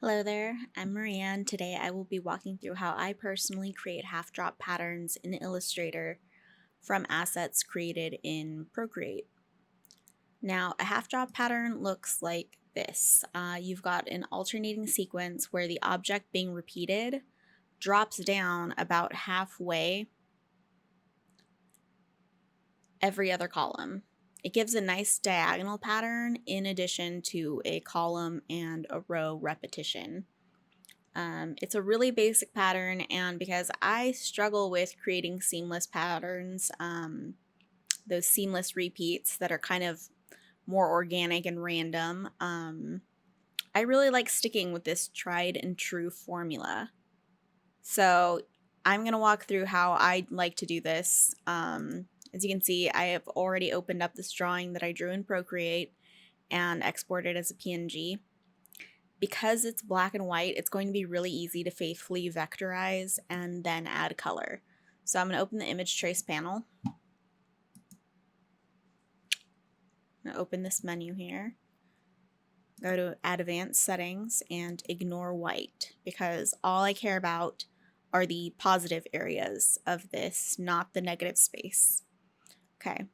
Hello there, I'm Maria, and today I will be walking through how I personally create half-drop patterns in Illustrator from assets created in Procreate. Now, a half-drop pattern looks like this. You've got an alternating sequence where the object being repeated drops down about halfway every other column. It gives a nice diagonal pattern in addition to a column and a row repetition. It's a really basic pattern, and because I struggle with creating seamless patterns, those seamless repeats that are kind of more organic and random, I really like sticking with this tried and true formula. So I'm going to walk through how I like to do this. As you can see, I have already opened up this drawing that I drew in Procreate and exported as a PNG. Because it's black and white, it's going to be really easy to faithfully vectorize and then add color. So I'm going to open the image trace panel. I'm going to open this menu here. Go to Advanced Settings and ignore white, because all I care about are the positive areas of this, not the negative space. Okay,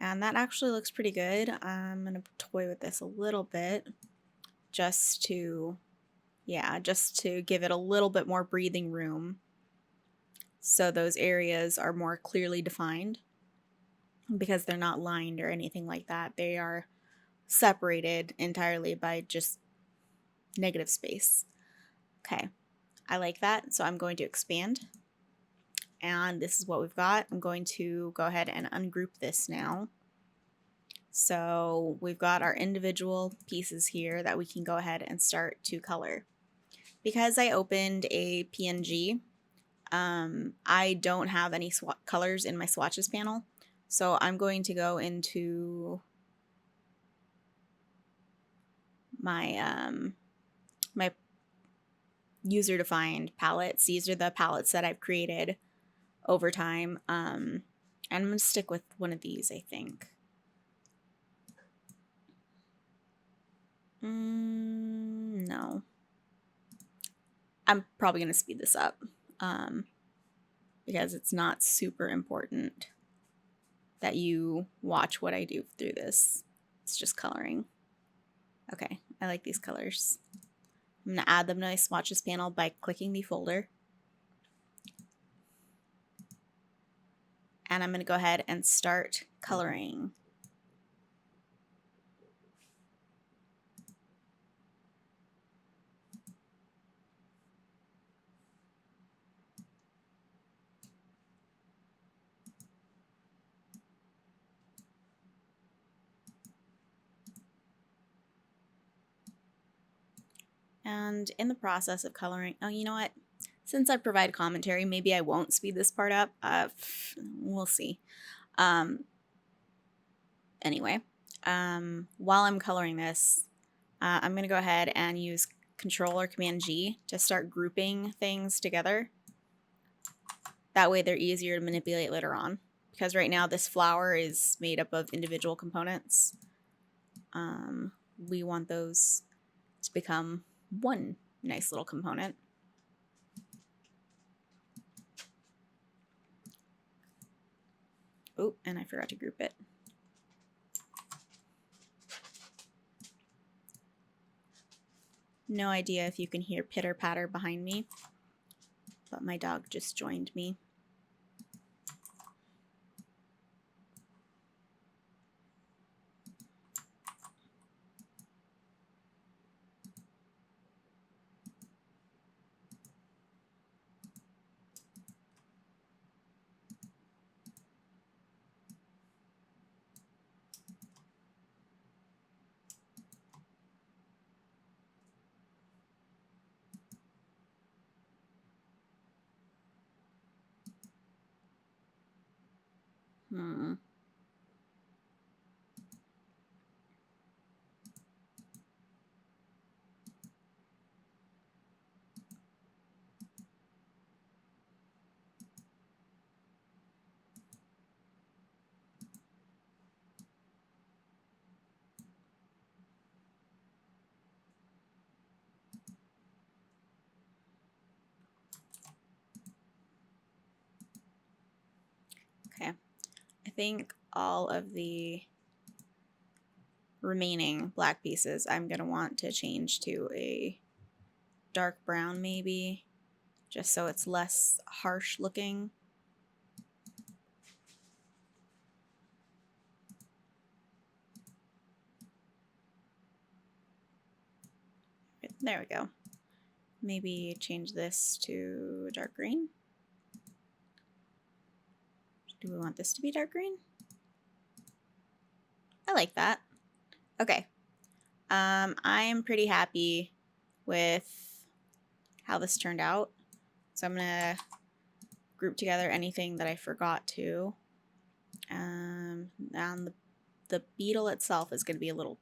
and that actually looks pretty good. I'm going to toy with this a little bit just to give it a little bit more breathing room so those areas are more clearly defined, because they're not lined or anything like that. They are separated entirely by just negative space. Okay, I like that, so I'm going to expand, and this is what we've got. I'm going to go ahead and ungroup this now. So we've got our individual pieces here that we can go ahead and start to color. Because I opened a PNG, I don't have any colors in my swatches panel, so I'm going to go into my my user-defined palettes. These are the palettes that I've created over time, and I'm going to stick with one of these, I think. No. I'm probably going to speed this up because it's not super important that you watch what I do through this. It's just coloring. Okay, I like these colors. I'm going to add them to my swatches panel by clicking the folder. And I'm going to go ahead and start coloring. And in the process of coloring, oh, you know what? Since I provide commentary, maybe I won't speed this part up. We'll see. Anyway, while I'm coloring this, I'm going to go ahead and use Control or Command G to start grouping things together. That way they're easier to manipulate later on. Because right now this flower is made up of individual components. We want those to become one nice little component. Oh, and I forgot to group it. No idea if you can hear pitter patter behind me, but my dog just joined me. Hmm. think all of the remaining black pieces I'm going to want to change to a dark brown maybe, just so it's less harsh looking. There we go. Maybe change this to dark green. Do we want this to be dark green? I like that. Okay. I am pretty happy with how this turned out. So I'm gonna group together anything that I forgot to. And the beetle itself is gonna be a little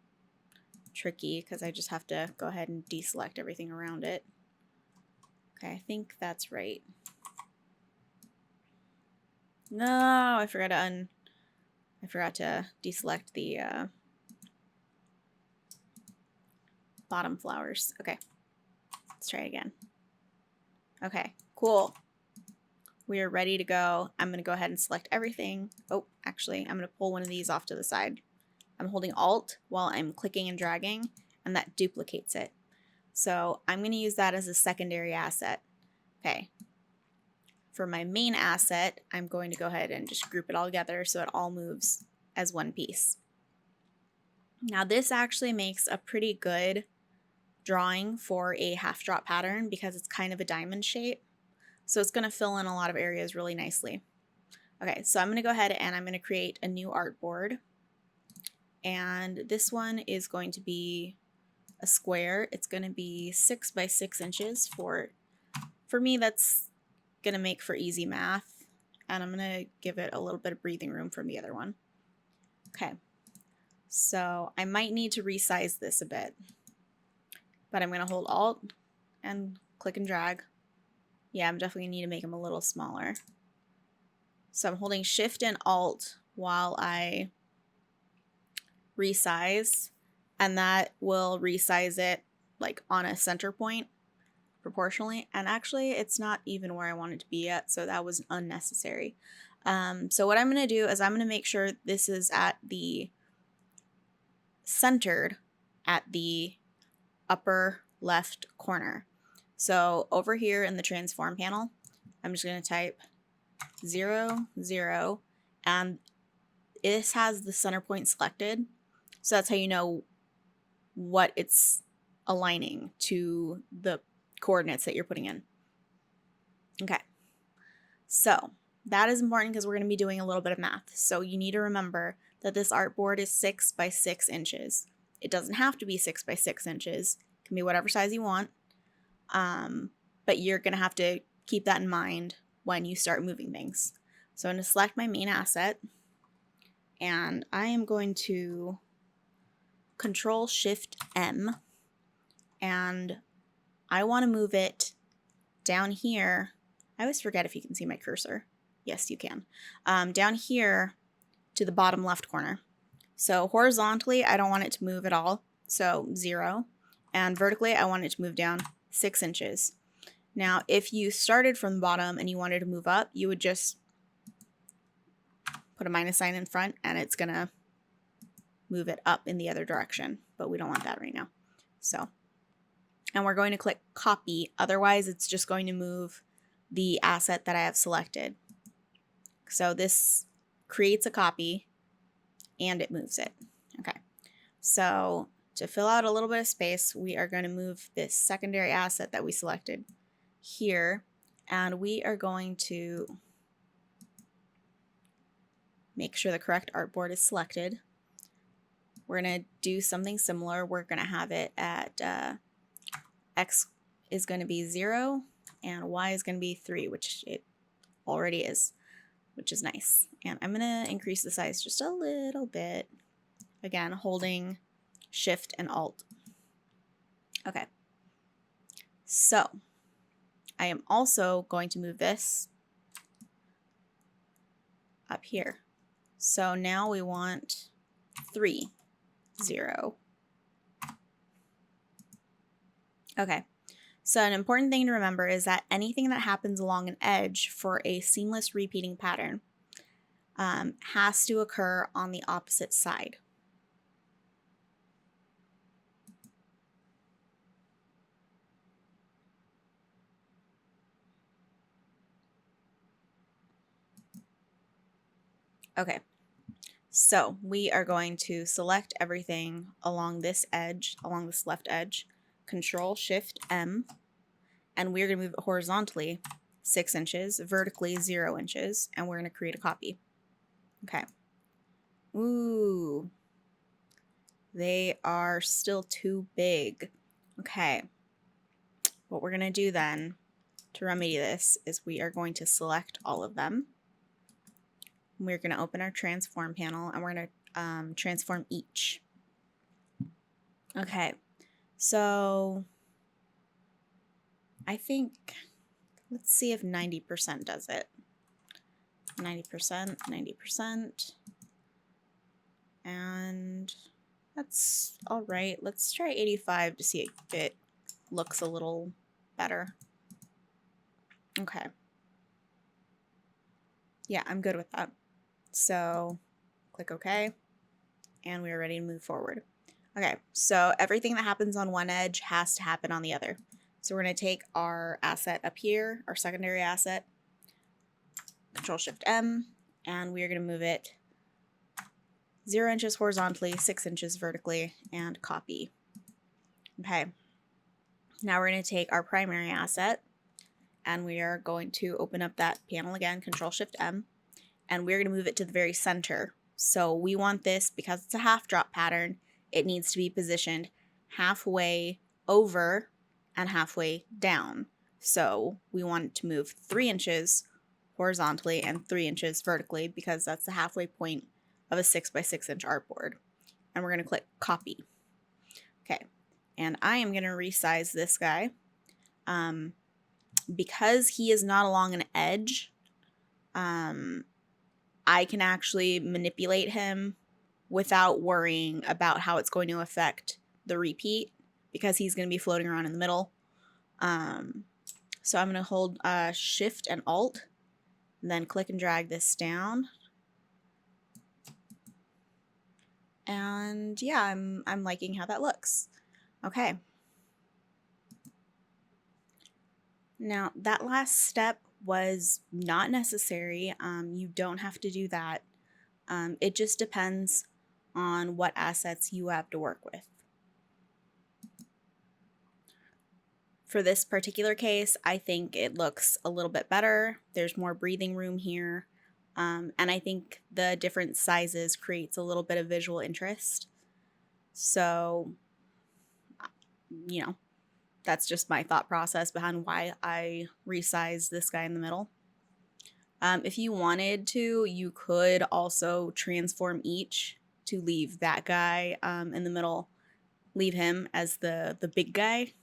tricky because I just have to go ahead and deselect everything around it. Okay, I think that's right. No, I forgot to deselect the bottom flowers. Okay, let's try again. Okay, cool. We are ready to go. I'm going to go ahead and select everything. Oh, actually, I'm going to pull one of these off to the side. I'm holding Alt while I'm clicking and dragging, and that duplicates it. So I'm going to use that as a secondary asset. Okay. For my main asset, I'm going to go ahead and just group it all together so it all moves as one piece. Now this actually makes a pretty good drawing for a half drop pattern because it's kind of a diamond shape. So it's going to fill in a lot of areas really nicely. Okay, so I'm going to go ahead and I'm going to create a new artboard. And this one is going to be a square. It's going to be 6 by 6 inches. For me, that's going to make for easy math. And I'm going to give it a little bit of breathing room from the other one. Okay, so I might need to resize this a bit. But I'm going to hold Alt and click and drag. Yeah, I'm definitely going to need to make them a little smaller. So I'm holding Shift and Alt while I resize, and that will resize it like on a center point proportionally. And actually, it's not even where I want it to be yet, so that was unnecessary. So what I'm going to do is I'm going to make sure this is at the centered at the upper left corner. So over here in the transform panel, I'm just going to type 0, 0, and this has the center point selected. So that's how you know what it's aligning to the coordinates that you're putting in. Okay, so that is important because we're going to be doing a little bit of math. So you need to remember that this artboard is 6 by 6 inches. It doesn't have to be 6 by 6 inches. It can be whatever size you want. But you're going to have to keep that in mind when you start moving things. So I'm going to select my main asset, and I am going to Control Shift M, and I want to move it down here. I always forget if you can see my cursor. Yes, you can. Down here to the bottom left corner. So horizontally, I don't want it to move at all, so 0. And vertically, I want it to move down 6 inches. Now, if you started from the bottom and you wanted to move up, you would just put a minus sign in front, and it's going to move it up in the other direction. But we don't want that right now. So, and we're going to click Copy. Otherwise, it's just going to move the asset that I have selected. So this creates a copy, and it moves it. Okay. So to fill out a little bit of space, we are going to move this secondary asset that we selected here, and we are going to make sure the correct artboard is selected. We're going to do something similar. We're going to have it at X is going to be 0 and Y is going to be 3, which it already is, which is nice. And I'm going to increase the size just a little bit. Again, holding Shift and Alt. Okay. So I am also going to move this up here. So now we want 3, 0. Okay. So an important thing to remember is that anything that happens along an edge for a seamless repeating pattern, has to occur on the opposite side. Okay, so we are going to select everything along this edge, along this left edge, Control Shift M, and we're going to move it horizontally 6 inches, vertically 0 inches, and we're going to create a copy. Okay. Ooh, they are still too big. Okay, what we're going to do then to remedy this is we are going to select all of them. We're going to open our transform panel and we're going to transform each. Okay, so I think, let's see if 90% does it. 90%, 90%. And that's all right. Let's try 85 to see if it looks a little better. Okay. Yeah, I'm good with that. So click OK, and we are ready to move forward. Okay, so everything that happens on one edge has to happen on the other. So we're going to take our asset up here, our secondary asset, Control Shift M, and we are going to move it 0 inches horizontally, 6 inches vertically, and copy. Okay, now we're going to take our primary asset, and we are going to open up that panel again, Control Shift M, and we're going to move it to the very center. So we want this, because it's a half drop pattern, it needs to be positioned halfway over and halfway down. So we want it to move 3 inches horizontally and 3 inches vertically, because that's the halfway point of a 6 by 6 inch artboard. And we're going to click copy. Okay, and I am going to resize this guy. Because he is not along an edge, I can actually manipulate him without worrying about how it's going to affect the repeat, because he's going to be floating around in the middle. So I'm going to hold Shift and Alt, and then click and drag this down. And yeah, I'm liking how that looks. Okay. Now that last step was not necessary. You don't have to do that. It just depends on what assets you have to work with. For this particular case, I think it looks a little bit better. There's more breathing room here. And I think the different sizes creates a little bit of visual interest. So, you know, that's just my thought process behind why I resized this guy in the middle. If you wanted to, you could also transform each to leave that guy in the middle, leave him as the big guy,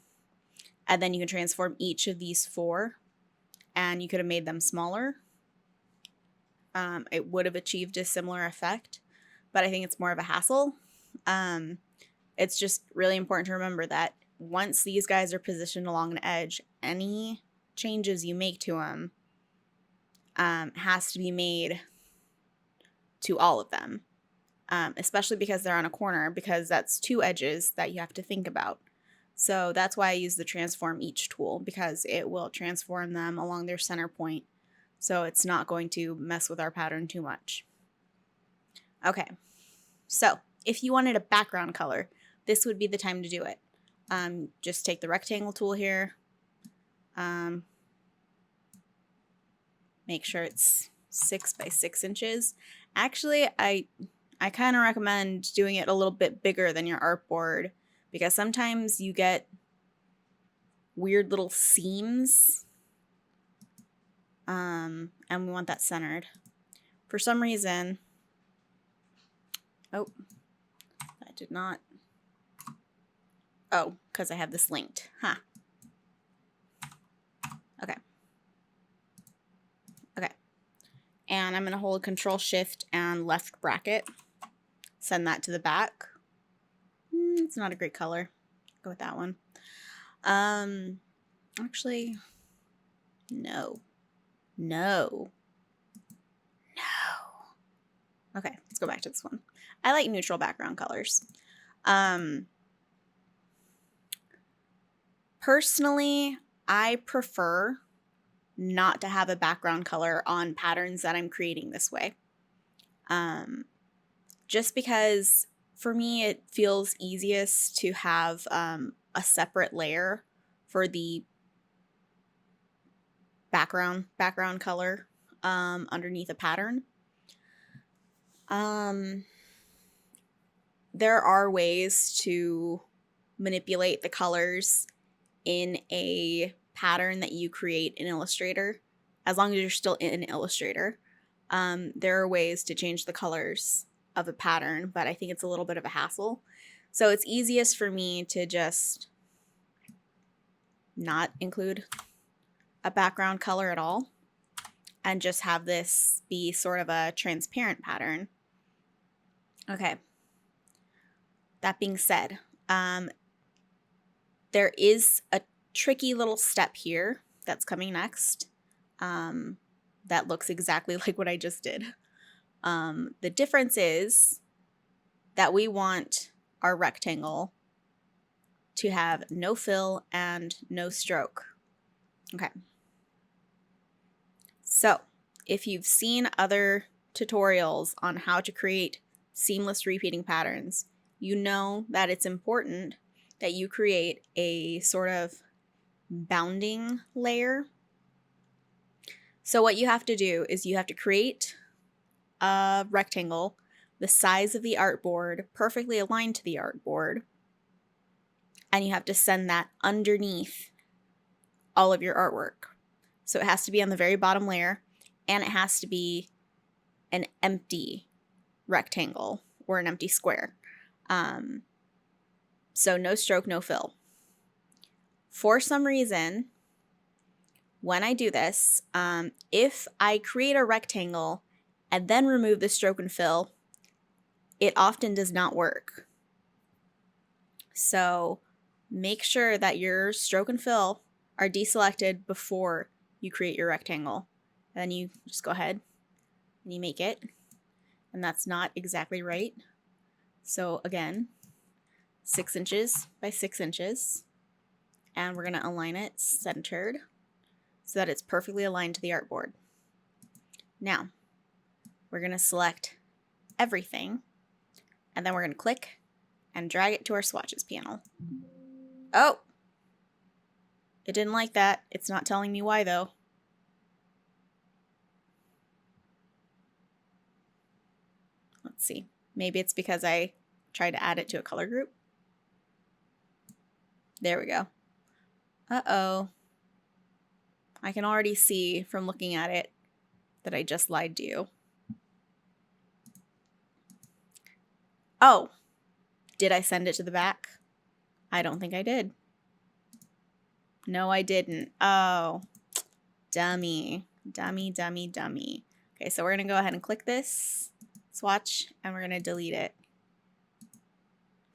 and then you can transform each of these 4, and you could have made them smaller. It would have achieved a similar effect, but I think it's more of a hassle. It's just really important to remember that once these guys are positioned along an edge, any changes you make to them has to be made to all of them, especially because they're on a corner, because that's 2 edges that you have to think about. So that's why I use the transform each tool, because it will transform them along their center point. So it's not going to mess with our pattern too much. Okay, so if you wanted a background color, this would be the time to do it. Just take the rectangle tool here. Make sure it's 6 by 6 inches. Actually, I kind of recommend doing it a little bit bigger than your artboard, because sometimes you get weird little seams. And we want that centered. For some reason, oh, that did not. Oh, because I have this linked. Huh. Okay. Okay. And I'm going to hold Control Shift and left bracket. Send that to the back. It's not a great color. Go with that one. Actually, no. No. No. Okay, let's go back to this one. I like neutral background colors. Personally, I prefer not to have a background color on patterns that I'm creating this way. Just because for me it feels easiest to have a separate layer for the background color underneath a pattern. There are ways to manipulate the colors in a pattern that you create in Illustrator, as long as you're still in Illustrator. There are ways to change the colors of a pattern, but I think it's a little bit of a hassle. So it's easiest for me to just not include a background color at all and just have this be sort of a transparent pattern. Okay. That being said, there is a tricky little step here that's coming next that looks exactly like what I just did. The difference is that we want our rectangle to have no fill and no stroke. Okay. So if you've seen other tutorials on how to create seamless repeating patterns, you know that it's important that you create a sort of bounding layer. So what you have to do is you have to create a rectangle the size of the artboard, perfectly aligned to the artboard, and you have to send that underneath all of your artwork. So it has to be on the very bottom layer, and it has to be an empty rectangle or an empty square. So no stroke, no fill. For some reason, when I do this, if I create a rectangle and then remove the stroke and fill, it often does not work. So make sure that your stroke and fill are deselected before you create your rectangle. Then you just go ahead and you make it. And that's not exactly right. So again, 6 inches by 6 inches. And we're going to align it centered so that it's perfectly aligned to the artboard. Now, we're going to select everything, and then we're going to click and drag it to our swatches panel. Oh! It didn't like that. It's not telling me why, though. Let's see. Maybe it's because I tried to add it to a color group. There we go. Uh-oh. I can already see from looking at it that I just lied to you. Oh, did I send it to the back? I don't think I did. No, I didn't. Oh, dummy. Dummy, dummy, dummy. Okay, so we're going to go ahead and click this swatch, and we're going to delete it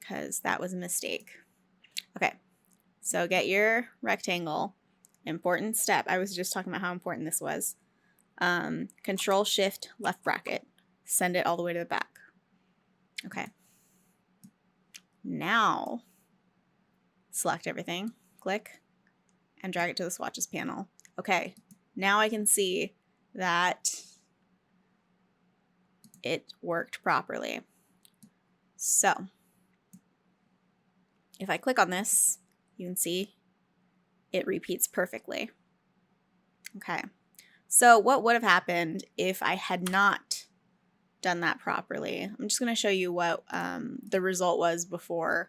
because that was a mistake. Okay, so get your rectangle. Important step. I was just talking about how important this was. Control Shift left bracket. Send it all the way to the back. Okay. Now, select everything, click, and drag it to the swatches panel. Okay, now I can see that it worked properly. So, if I click on this, you can see it repeats perfectly. Okay, so what would have happened if I had not done that properly? I'm just going to show you what the result was before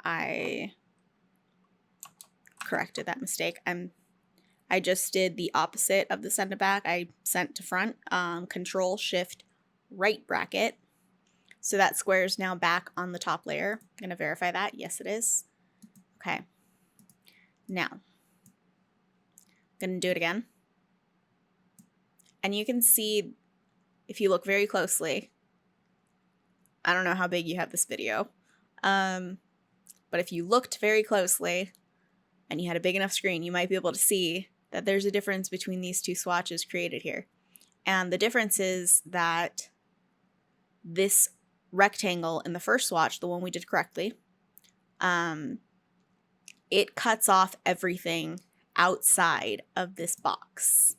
I corrected that mistake. I just did the opposite of the send to back. I sent to front, Control Shift right bracket. So that square is now back on the top layer. I'm going to verify that. Yes, it is. Okay. Now, I'm going to do it again. And you can see, if you look very closely, I don't know how big you have this video, but if you looked very closely and you had a big enough screen, you might be able to see that there's a difference between these two swatches created here. And the difference is that this rectangle in the first swatch, the one we did correctly, it cuts off everything outside of this box.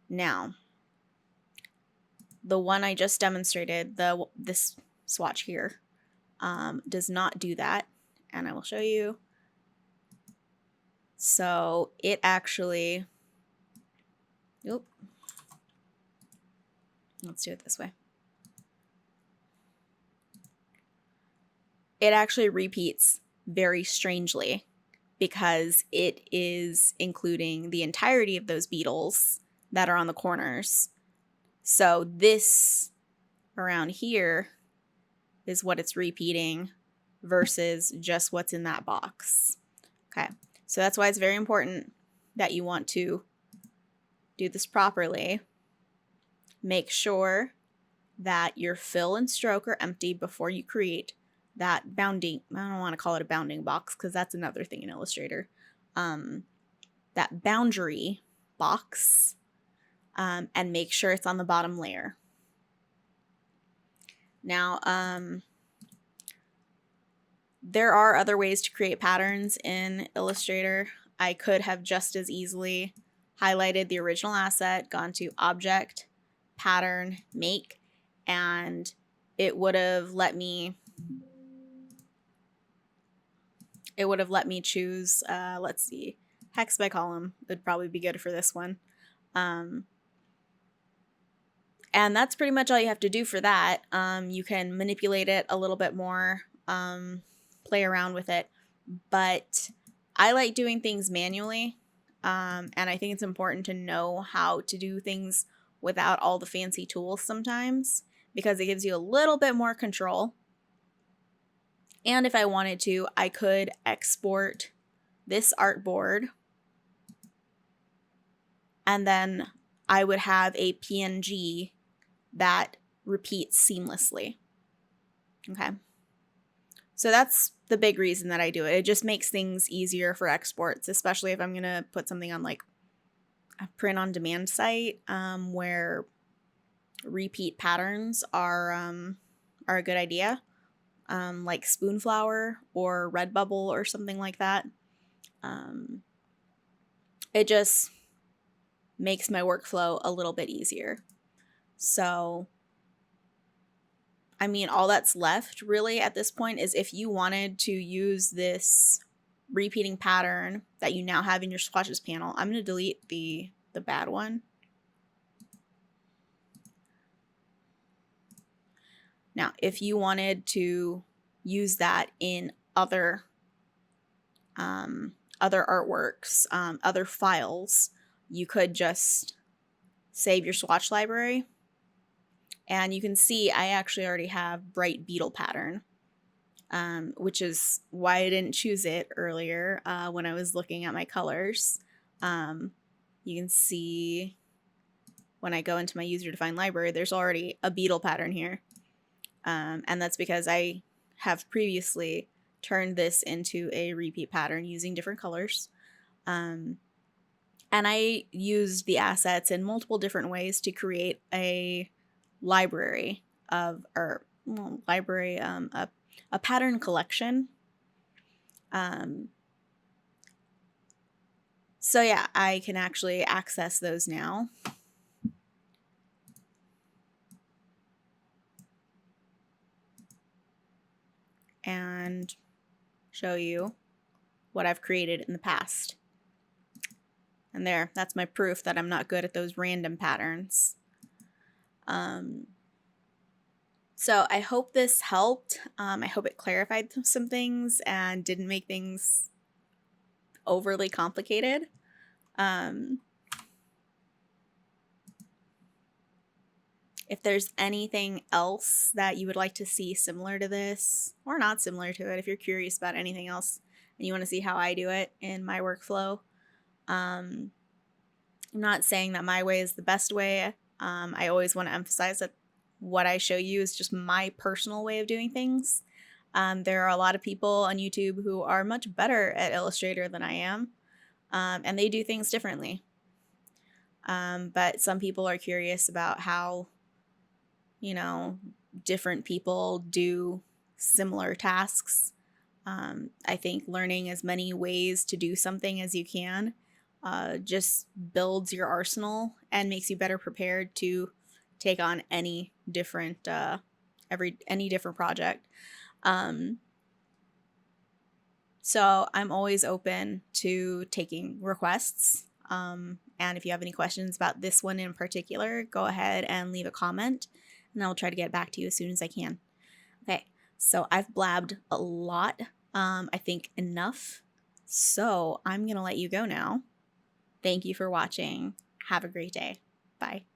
Now, the one I just demonstrated, this swatch here, does not do that, and I will show you. So it actually, let's do it this way. It actually repeats very strangely because it is including the entirety of those beetles that are on the corners. So this around here is what it's repeating versus just what's in that box. Okay, so that's why it's very important that you want to do this properly. Make sure that your fill and stroke are empty before you create that bounding, I don't want to call it a bounding box because that's another thing in Illustrator, that boundary box, and make sure it's on the bottom layer. Now, there are other ways to create patterns in Illustrator. I could have just as easily highlighted the original asset, gone to Object, Pattern, Make, and it would have let me choose, let's see, hex by column would probably be good for this one. And that's pretty much all you have to do for that. You can manipulate it a little bit more, play around with it, but I like doing things manually, and I think it's important to know how to do things without all the fancy tools sometimes, because it gives you a little bit more control. And if I wanted to, I could export this artboard, and then I would have a PNG that repeats seamlessly. Okay. So that's the big reason that I do it. It just makes things easier for exports, especially if I'm going to put something on like a print on demand site, where repeat patterns are a good idea. Like Spoonflower or Redbubble or something like that. It just makes my workflow a little bit easier. So, I mean, all that's left really at this point is if you wanted to use this repeating pattern that you now have in your swatches panel. I'm going to delete the bad one. Now, if you wanted to use that in other artworks, other files, you could just save your swatch library. And you can see I actually already have Bright Beetle pattern, which is why I didn't choose it earlier when I was looking at my colors. You can see when I go into my user-defined library, there's already a beetle pattern here. And that's because I have previously turned this into a repeat pattern using different colors. And I used the assets in multiple different ways to create a library of, a pattern collection. So yeah, I can actually access those now. And show you what I've created in the past. And there, that's my proof that I'm not good at those random patterns. So I hope this helped. I hope it clarified some things and didn't make things overly complicated. If there's anything else that you would like to see similar to this, or not similar to it, if you're curious about anything else and you want to see how I do it in my workflow, I'm not saying that my way is the best way. I always want to emphasize that what I show you is just my personal way of doing things. There are a lot of people on YouTube who are much better at Illustrator than I am, and they do things differently. But some people are curious about how you know, different people do similar tasks. I think learning as many ways to do something as you can just builds your arsenal and makes you better prepared to take on any different any different project. Um, so I'm always open to taking requests. And if you have any questions about this one in particular, go ahead and leave a comment, and I'll try to get back to you as soon as I can. Okay, so I've blabbed a lot. I think enough. So I'm going to let you go now. Thank you for watching. Have a great day. Bye.